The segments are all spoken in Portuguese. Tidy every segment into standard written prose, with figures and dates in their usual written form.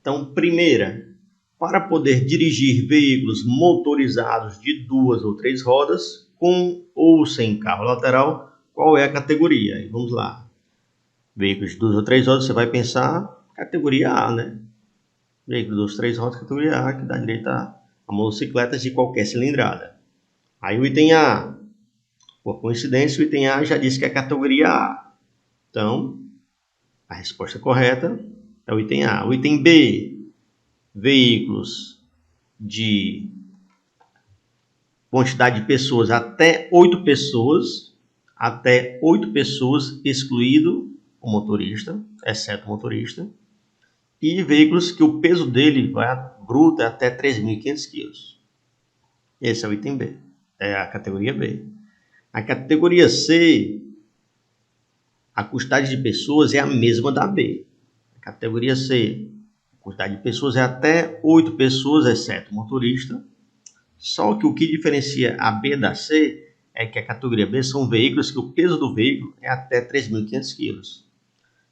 Então, primeira, para poder dirigir veículos motorizados de 2 ou 3 rodas, com ou sem carro lateral, qual é a categoria? E vamos lá. Veículos de 2 ou 3 rodas, você vai pensar categoria A, né? Veículo de 2 ou 3 rodas, categoria A, que dá direito a motocicletas de qualquer cilindrada. Aí o item A, por coincidência, o item A já disse que é categoria A. Então, a resposta correta é o item A. O item B, veículos de quantidade de pessoas até 8 pessoas, excluído o motorista, exceto o motorista, e veículos que o peso dele bruto é até 3.500 kg. Esse é o item B, é a categoria B. A categoria C, a quantidade de pessoas é a mesma da B. A categoria C, a quantidade de pessoas é até 8 pessoas, exceto o motorista. Só que o que diferencia a B da C é que a categoria B são veículos que o peso do veículo é até 3.500 kg.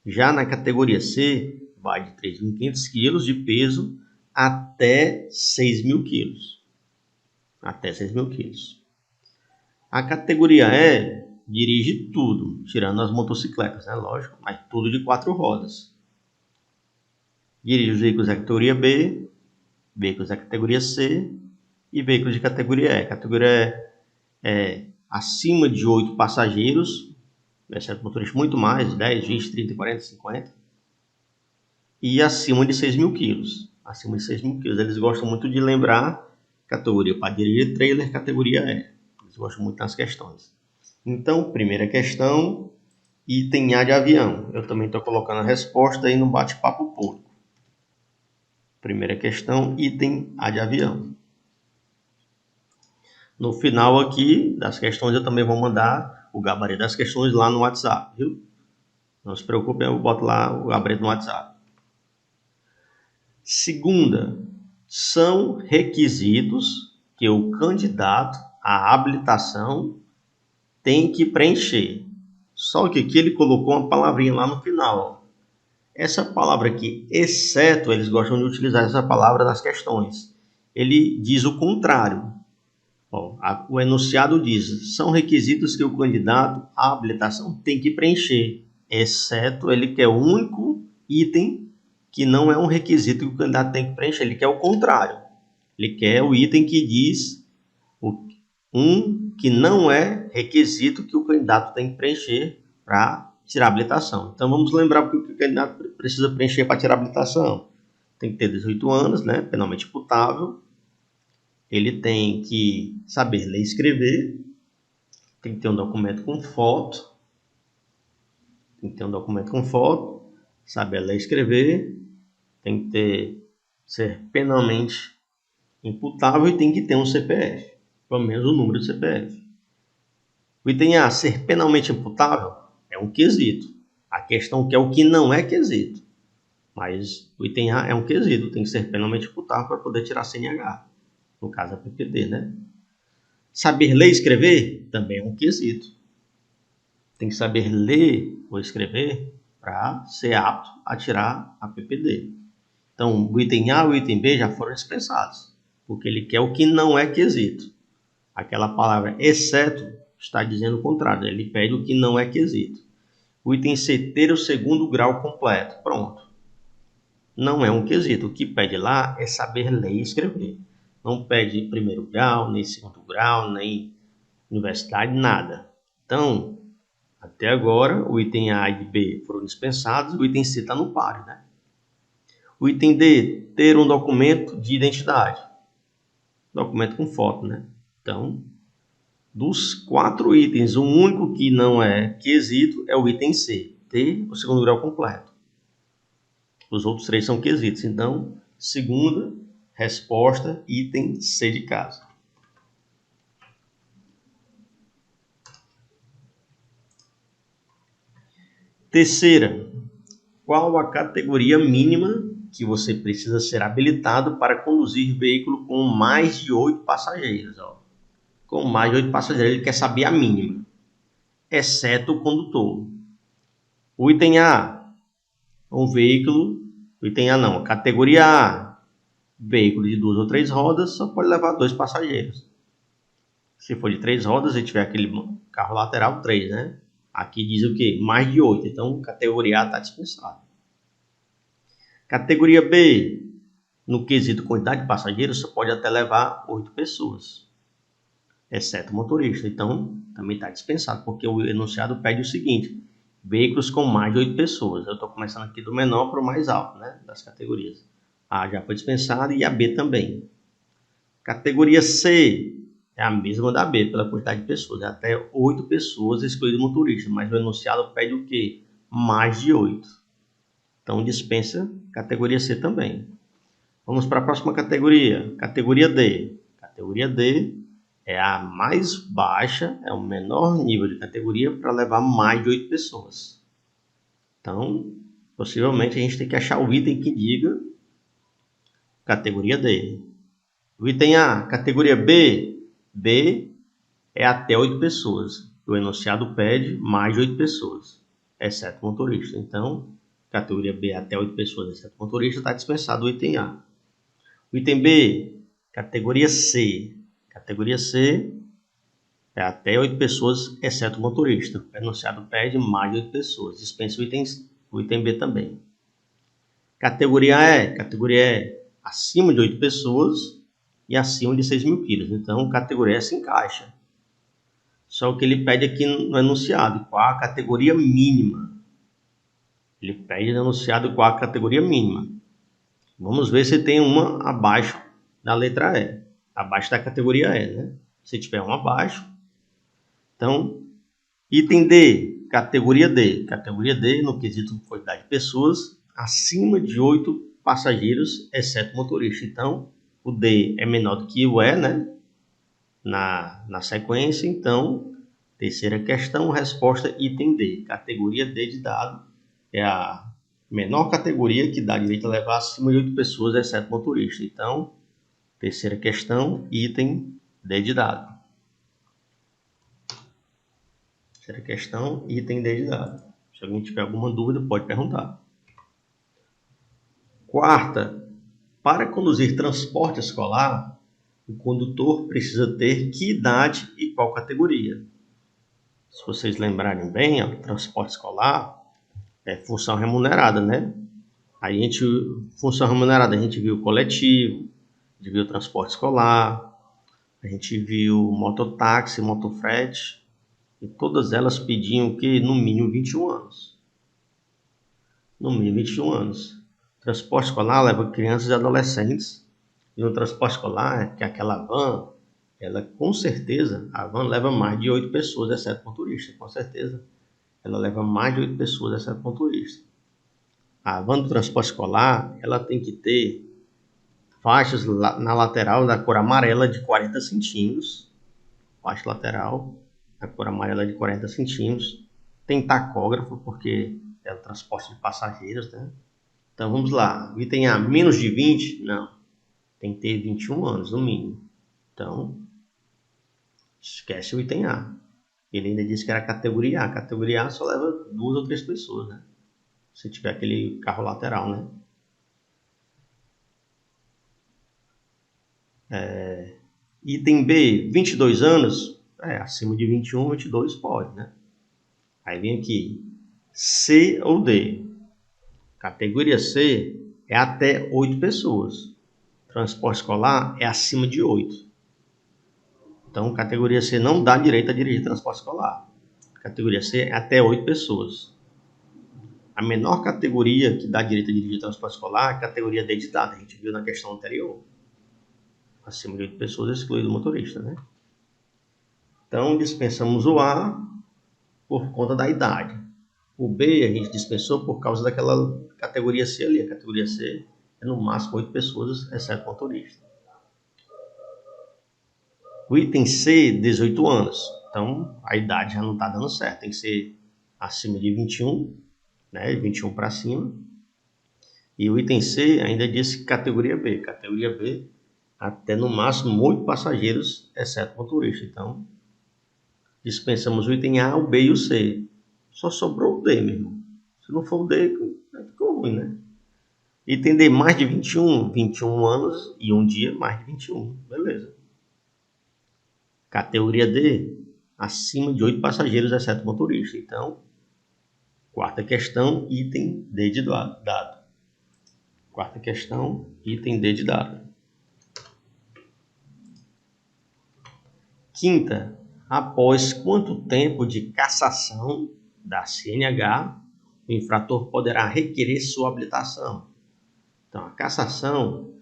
Já na categoria C, vai de 3.500 kg de peso até 6.000 kg. Até 6.000 kg. A categoria E dirige tudo, tirando as motocicletas, né? Lógico, mas tudo de 4 rodas. Dirige os veículos da categoria B, veículos da categoria C e veículos de categoria E. Categoria E é acima de 8 passageiros, exceto motoristas muito mais, 10, 20, 30, 40, 50. E acima de 6.000 kg. Acima de 6.000 kg. Eles gostam muito de lembrar categoria para dirigir trailer, categoria E. Eles gostam muito das questões. Então, primeira questão, item A de avião. Eu também estou colocando a resposta aí no bate-papo público. Primeira questão, item A de avião. No final aqui das questões eu também vou mandar o gabarito das questões lá no WhatsApp, viu? Não se preocupe, eu boto lá o gabarito no WhatsApp. Segunda, são requisitos que o candidato à habilitação tem que preencher. Só que aqui ele colocou uma palavrinha lá no final. Ó. Essa palavra aqui, exceto, eles gostam de utilizar essa palavra nas questões. Ele diz o contrário. Ó, o enunciado diz, são requisitos que o candidato à habilitação tem que preencher. Exceto, ele quer o único item que não é um requisito que o candidato tem que preencher. Ele quer o contrário. Ele quer o item que diz que não é requisito que o candidato tem que preencher para tirar a habilitação. Então, vamos lembrar o que o candidato precisa preencher para tirar a habilitação. Tem que ter 18 anos, né? Penalmente imputável. Ele tem que saber ler e escrever. Tem que ter um documento com foto. Saber ler e escrever. Tem que ser penalmente imputável e tem que ter um CPF. Pelo menos o número do CPF. O item A, ser penalmente imputável, é um quesito. A questão que é o que não é quesito. Mas o item A é um quesito, tem que ser penalmente imputável para poder tirar a CNH. No caso, a PPD, né? Saber ler e escrever também é um quesito. Tem que saber ler ou escrever para ser apto a tirar a PPD. Então, o item A e o item B já foram dispensados, porque ele quer o que não é quesito. Aquela palavra exceto está dizendo o contrário, ele pede o que não é quesito. O item C, ter o segundo grau completo. Pronto. Não é um quesito. O que pede lá é saber ler e escrever. Não pede primeiro grau, nem segundo grau, nem universidade, nada. Então, até agora, o item A e B foram dispensados, o item C está no páreo, né? O item D, ter um documento de identidade. Documento com foto, né? Então, dos 4 itens, o único que não é quesito é o item C, ter o segundo grau completo. Os outros 3 são quesitos. Então, segunda resposta, item C de casa. Terceira, qual a categoria mínima que você precisa ser habilitado para conduzir veículo com mais de 8 passageiros? Ó. Com mais de 8 passageiros, ele quer saber a mínima, exceto o condutor. O item A, um veículo O item A não. Categoria A, veículo de 2 ou 3 rodas, só pode levar 2 passageiros. Se for de 3 rodas e tiver aquele carro lateral, 3, né? Aqui diz o quê? Mais de 8. Então, categoria A está dispensado. Categoria B, no quesito quantidade de passageiros, só pode até levar 8 pessoas, exceto o motorista. Então, também está dispensado, porque o enunciado pede o seguinte: veículos com mais de 8 pessoas. Eu estou começando aqui do menor para o mais alto, né, das categorias. A já foi dispensado e a B também. Categoria C é a mesma da B, pela quantidade de pessoas. É até 8 pessoas, excluído o motorista. Mas o enunciado pede o quê? Mais de 8. Então, dispensa categoria C também. Vamos para a próxima categoria. Categoria D. Categoria D é a mais baixa, é o menor nível de categoria para levar mais de 8 pessoas. Então, possivelmente a gente tem que achar o item que diga categoria D. O item A, categoria B. B é até 8 pessoas. O enunciado pede mais de 8 pessoas, exceto motorista. Então, categoria B até 8 pessoas, exceto motorista, está dispensado o item A. O item B, categoria C. Categoria C é até 8 pessoas, exceto motorista. O enunciado pede mais de 8 pessoas. Dispensa o item B também. Categoria E. Categoria E, acima de 8 pessoas e acima de 6.000 quilos. Então, categoria E se encaixa. Só que ele pede aqui no enunciado qual a categoria mínima. Ele pede no enunciado qual a categoria mínima. Vamos ver se tem uma abaixo da letra E. Abaixo da categoria E, né? Se tiver uma abaixo. Então, item D, categoria D. Categoria D, no quesito quantidade de pessoas, acima de 8 passageiros, exceto motorista. Então, o D é menor do que o E, né? Na sequência. Então, terceira questão, resposta item D. Categoria D de dado é a menor categoria que dá direito a levar acima de 8 pessoas, exceto motorista. Então, terceira questão, item D de dado. Terceira questão, item D de dado. Se alguém tiver alguma dúvida, pode perguntar. Quarta, para conduzir transporte escolar, o condutor precisa ter que idade e qual categoria? Se vocês lembrarem bem, o transporte escolar é função remunerada, né? Aí função remunerada, a gente viu coletivo, a gente viu transporte escolar, a gente viu mototáxi, motofrete, e todas elas pediam que no mínimo 21 anos. No mínimo 21 anos. Transporte escolar leva crianças e adolescentes, e no transporte escolar, que é aquela van, ela com certeza, a van leva mais de 8 pessoas, exceto motorista, com certeza. Ela leva mais de 8 pessoas, exceto motorista. A van do transporte escolar, ela tem que ter faixas na lateral da cor amarela de 40 centímetros. Faixa lateral da cor amarela de 40 centímetros. Tem tacógrafo, porque é o transporte de passageiros, né? Então vamos lá. O item A, menos de 20? Não. Tem que ter 21 anos no mínimo. Então, esquece o item A. Ele ainda disse que era categoria A. Categoria A só leva 2 ou 3 pessoas, né? Se tiver aquele carro lateral, né? Item B, 22 anos? Acima de 21, 22 pode, né? Aí vem aqui, C ou D. Categoria C é até 8 pessoas. Transporte escolar é acima de 8. Então, categoria C não dá direito a dirigir transporte escolar. Categoria C é até 8 pessoas. A menor categoria que dá direito a dirigir transporte escolar é a categoria D de dado. A gente viu na questão anterior. Acima de 8 pessoas, excluído o motorista, né? Então, dispensamos o A por conta da idade. O B a gente dispensou por causa daquela categoria C ali. A categoria C é no máximo 8 pessoas, exceto motorista. O item C, 18 anos. Então, a idade já não está dando certo. Tem que ser acima de 21, né? 21 para cima. E o item C ainda disse categoria B. Categoria B, até no máximo 8 passageiros, exceto motorista. Então, dispensamos o item A, o B e o C. Só sobrou o D, meu irmão. Se não for o D, ficou ruim, né? Item D, mais de 21 anos e um dia, mais de 21. Beleza. Categoria D, acima de 8 passageiros, exceto motorista. Então, quarta questão, item D de dado. Quarta questão, item D de dado. Quinta, após quanto tempo de cassação da CNH, o infrator poderá requerer sua habilitação? Então, a cassação,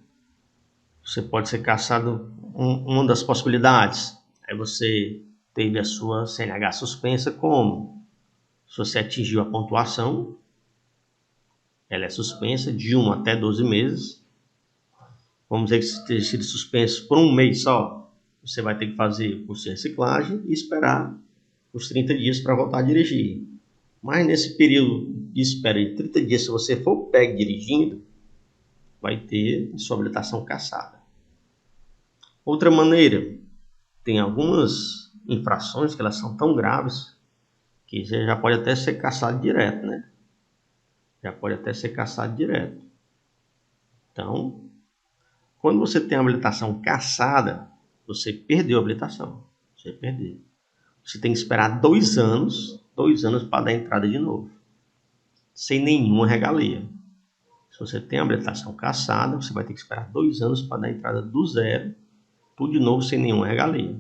você pode ser cassado, uma das possibilidades é você teve a sua CNH suspensa como? Se você atingiu a pontuação, ela é suspensa de 1 até 12 meses. Vamos dizer que se tenha sido suspenso por um mês só, você vai ter que fazer o curso de reciclagem e esperar os 30 dias para voltar a dirigir. Mas nesse período de espera de 30 dias, se você for pego dirigindo, vai ter sua habilitação cassada. Outra maneira, tem algumas infrações que elas são tão graves que você já pode até ser cassado direto, né? Já pode até ser cassado direto. Então, quando você tem a habilitação cassada, você perdeu a habilitação. Você perdeu. Você tem que esperar 2 anos para dar entrada de novo, sem nenhuma regalia. Se você tem a habilitação cassada, você vai ter que esperar 2 anos para dar entrada do zero, tudo de novo sem nenhuma regalia.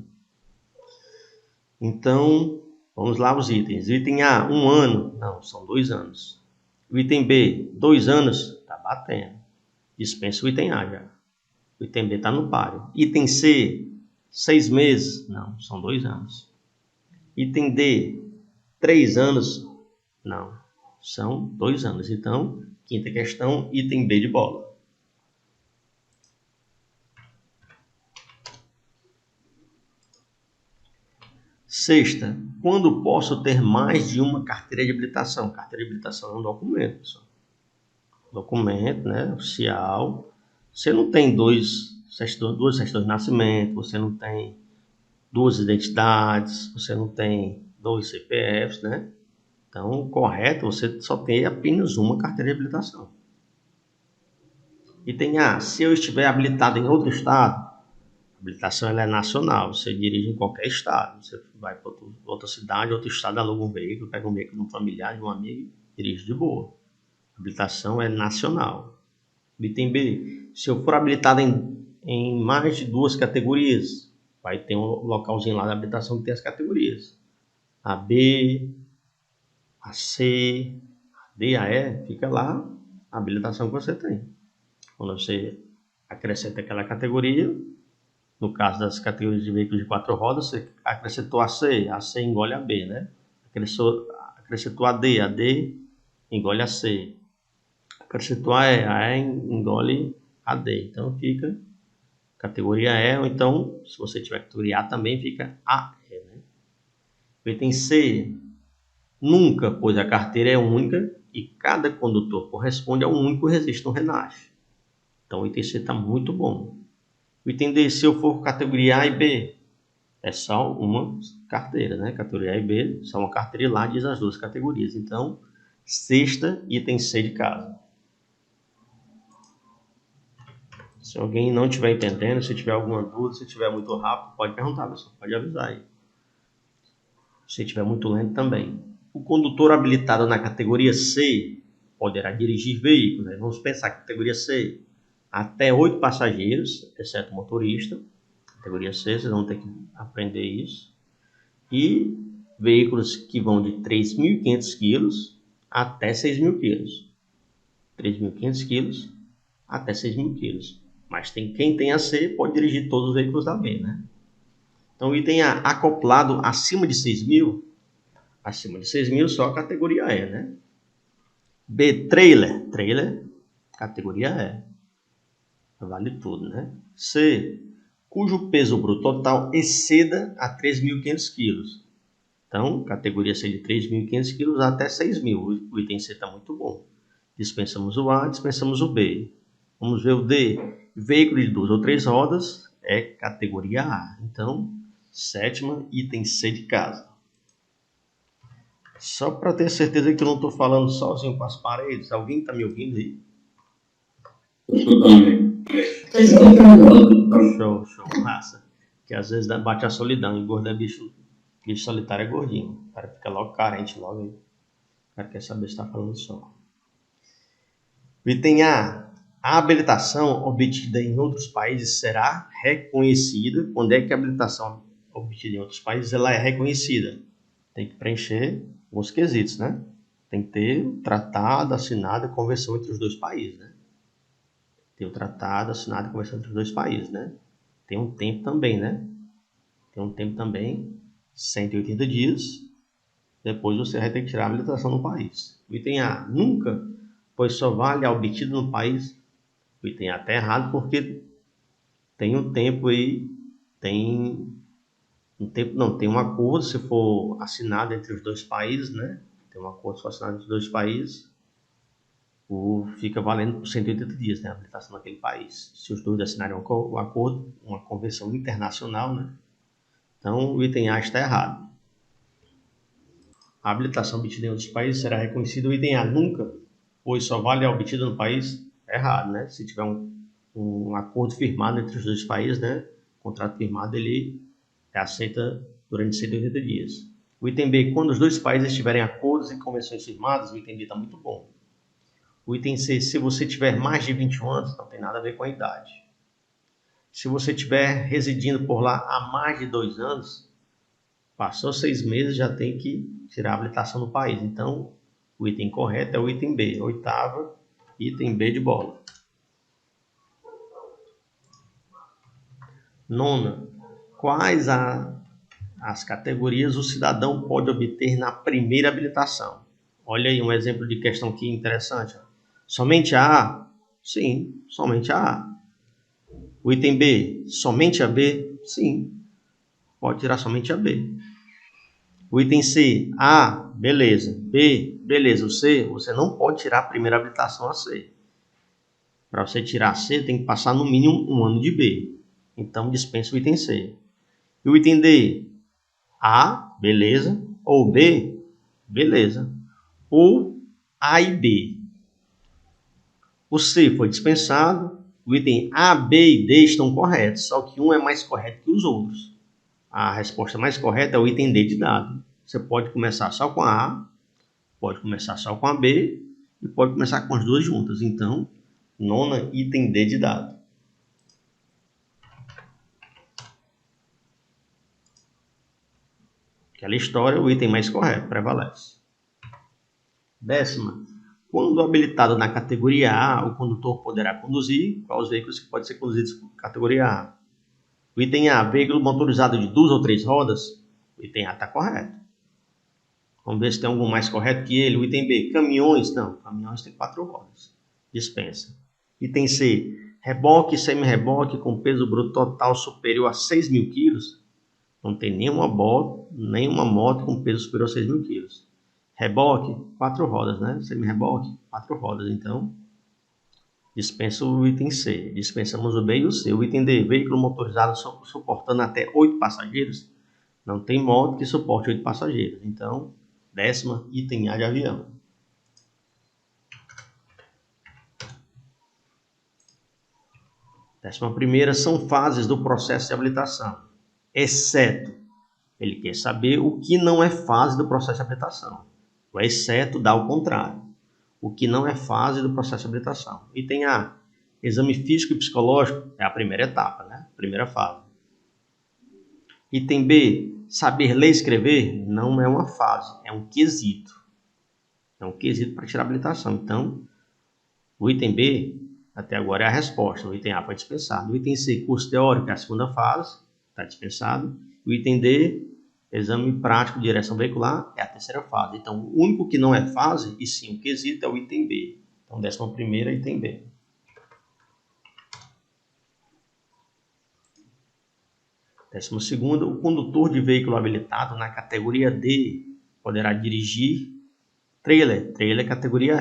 Então, vamos lá os itens. Item A, 1 ano. Não, são 2 anos. O item B, 2 anos. Está batendo. Dispensa o item A já. O item B está no páreo. Item C, 6 meses. Não, são 2 anos. Item D, 3 anos. Não, são 2 anos. Então, quinta questão, item B de bola. Sexta, quando posso ter mais de uma carteira de habilitação? Carteira de habilitação é um documento, pessoal. Documento, né, oficial. Você não tem duas certidões de nascimento, você não tem 2 identidades, você não tem 2 CPFs, né? Então, o correto, você só tem apenas uma carteira de habilitação. Item A, se eu estiver habilitado em outro estado, a habilitação ela é nacional, você dirige em qualquer estado. Você vai para outra cidade, outro estado, aluga um veículo, pega um veículo de um familiar, de um amigo, dirige de boa. A habilitação é nacional. Item B, se eu for habilitado em mais de 2 categorias, vai ter um localzinho lá da habilitação que tem as categorias. A B, a C, a D, a E, fica lá a habilitação que você tem. Quando você acrescenta aquela categoria, no caso das categorias de veículos de 4 rodas, você acrescentou a C engole a B, né? Acrescentou a D engole a C. Acrescentou a E engole a D. Então fica categoria E, ou então, se você tiver categoria A também, fica AE, né? O item C, nunca, pois a carteira é única e cada condutor corresponde a um único registro no RENASC. Então o item C está muito bom. O item D, se eu for categoria A e B, é só uma carteira, né? Categoria A e B, só uma carteira e lá diz as 2 categorias. Então, sexta, item C de casa. Se alguém não estiver entendendo, se tiver alguma dúvida, se estiver muito rápido, pode perguntar, pessoal, pode avisar aí. Se estiver muito lento também. O condutor habilitado na categoria C poderá dirigir veículos, né? Vamos pensar, categoria C, até 8 passageiros, exceto motorista. Categoria C, vocês vão ter que aprender isso. E veículos que vão de 3.500 kg até 6.000 kg. 3.500 kg até 6.000 kg. Mas quem tem a C pode dirigir todos os veículos da B, né? Então, o item A, acoplado acima de 6.000, acima de 6.000 só a categoria E, né? B, trailer, categoria E. Vale tudo, né? C, cujo peso bruto total exceda a 3.500 kg. Então, categoria C de 3.500 kg até 6.000. O item C está muito bom. Dispensamos o A, dispensamos o B. Vamos ver o D. Veículo de 2 ou 3 rodas é categoria A. Então, sétima, item C de casa. Só para ter certeza que eu não estou falando sozinho com as paredes. Alguém está me ouvindo aí? Tô escutando. Show, massa. Que às vezes bate a solidão e gordo é bicho solitário é gordinho. O cara fica logo carente, logo. O cara quer saber se tá falando só. Item A. A habilitação obtida em outros países será reconhecida. Quando é que a habilitação obtida em outros países ela é reconhecida? Tem que preencher alguns quesitos, né? Tem que ter o tratado assinado e convenção entre os dois países, né? Tem o tratado assinado e convenção entre os dois países, né? Tem um tempo também, né? Tem um tempo também, 180 dias. Depois você vai ter que tirar a habilitação no país. O item A, nunca, pois só vale a obtida no país. O item A está errado porque tem um tempo aí, tem um tempo, não, tem um acordo se for assinado entre os dois países, né? Tem um acordo se for assinado entre os dois países, fica valendo por 180 dias, né? A habilitação naquele país. Se os dois assinarem um acordo, uma convenção internacional, né? Então o item A está errado. A habilitação obtida em outros países será reconhecida. O item A nunca, pois só vale a obtida no país. É errado, né? Se tiver um acordo firmado entre os dois países, né? O contrato firmado, ele é aceita durante 180 dias. O item B, quando os dois países tiverem acordos e convenções firmadas, o item B está muito bom. O item C, se você tiver mais de 21 anos, não tem nada a ver com a idade. Se você estiver residindo por lá há mais de 2 anos, passou 6 meses, já tem que tirar a habilitação no país. Então, o item correto é o item B, oitava, item B de bola. Nona, quais as categorias o cidadão pode obter na primeira habilitação? Olha aí um exemplo de questão aqui interessante. Somente a A? Sim, somente a A. O item B, somente a B? Sim, pode tirar somente a B. O item C, A, beleza. B, beleza. O C, você não pode tirar a primeira habilitação a C. Para você tirar a C, tem que passar no mínimo um ano de B. Então, dispensa o item C. E o item D, A, beleza. Ou B, beleza. Ou A e B. O C foi dispensado. O item A, B e D estão corretos, só que um é mais correto que os outros. A resposta mais correta é o item D de dado. Você pode começar só com a A, pode começar só com a B e pode começar com as duas juntas. Então, nona, item D de dado. Aquela história, o item mais correto prevalece. Décima, quando habilitado na categoria A, o condutor poderá conduzir. Quais os veículos que podem ser conduzidos por categoria A? O item A, veículo motorizado de 2 ou 3 rodas. O item A está correto. Vamos ver se tem algum mais correto que ele. O item B, caminhões. Não, caminhões tem 4 rodas. Dispensa. Item C, reboque e semi-reboque com peso bruto total superior a 6.000 quilos. Não tem nenhuma moto com peso superior a 6.000 quilos. Reboque, 4 rodas, né? Semi-reboque, 4 rodas. Então, dispensa o item C. Dispensamos o B e o C. O item D, veículo motorizado suportando até 8 passageiros. Não tem moto que suporte 8 passageiros. Então, décima, item A de avião. Décima primeira, são fases do processo de habilitação. Exceto, ele quer saber o que não é fase do processo de habilitação. O exceto dá o contrário. O que não é fase do processo de habilitação. Item A, exame físico e psicológico é a primeira etapa, né? Primeira fase. Item B, saber ler e escrever não é uma fase, é um quesito. É um quesito para tirar a habilitação. Então, o item B, até agora é a resposta. O item A foi dispensado. O item C, curso teórico, é a segunda fase, está dispensado. O item D, exame prático de direção veicular, é a terceira fase. Então, o único que não é fase, e sim o quesito, é o item B. Então, 11ª, item B. 12ª, o condutor de veículo habilitado na categoria D poderá dirigir trailer categoria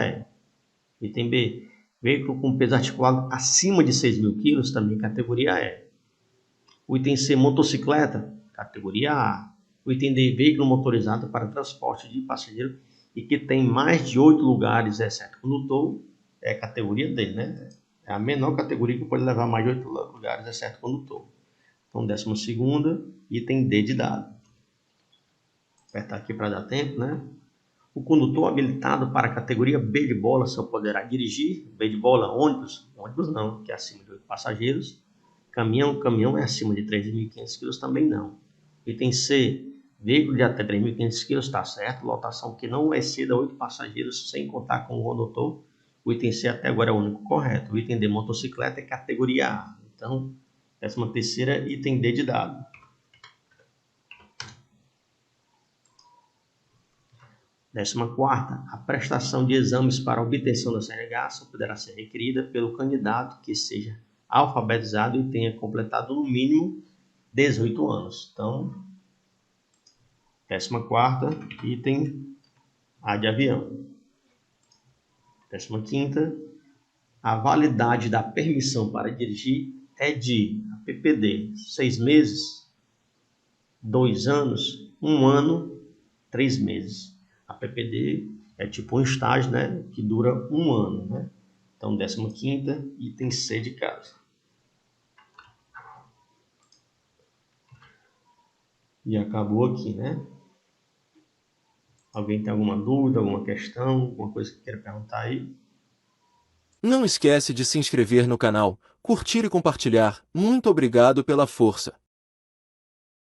E. Item B, veículo com peso articulado acima de 6.000 quilos, também categoria E. O item C, motocicleta, categoria A. O item D, veículo motorizado para transporte de passageiro e que tem mais de 8 lugares, exceto condutor, é categoria D, né? É a menor categoria que pode levar mais de 8 lugares, exceto condutor. Então, 12ª, item D de dado. Vou apertar aqui para dar tempo, né? O condutor habilitado para a categoria B de bola só poderá dirigir, B de bola, ônibus não, que é acima de 8 passageiros. Caminhão é acima de 3.500 kg, também não. Item C, veículo de até 3.500 kg, está certo. Lotação que não exceda 8 passageiros, sem contar com o condutor. O item C até agora é o único correto. O item D, motocicleta, é categoria A. Então, 13ª, item D de dado. 14ª, a prestação de exames para obtenção da CNH só poderá ser requerida pelo candidato que seja alfabetizado e tenha completado no mínimo 18 anos. Então, 14ª, item A de avião. 15ª, a validade da permissão para dirigir é de PPD 6 meses, 2 anos, 1 ano, 3 meses. A PPD é tipo um estágio, né, que dura 1 ano, né? Então, 15ª, item C de casa. E acabou aqui, né? Alguém tem alguma dúvida, alguma questão, alguma coisa que queira perguntar aí? Não esquece de se inscrever no canal, curtir e compartilhar. Muito obrigado pela força.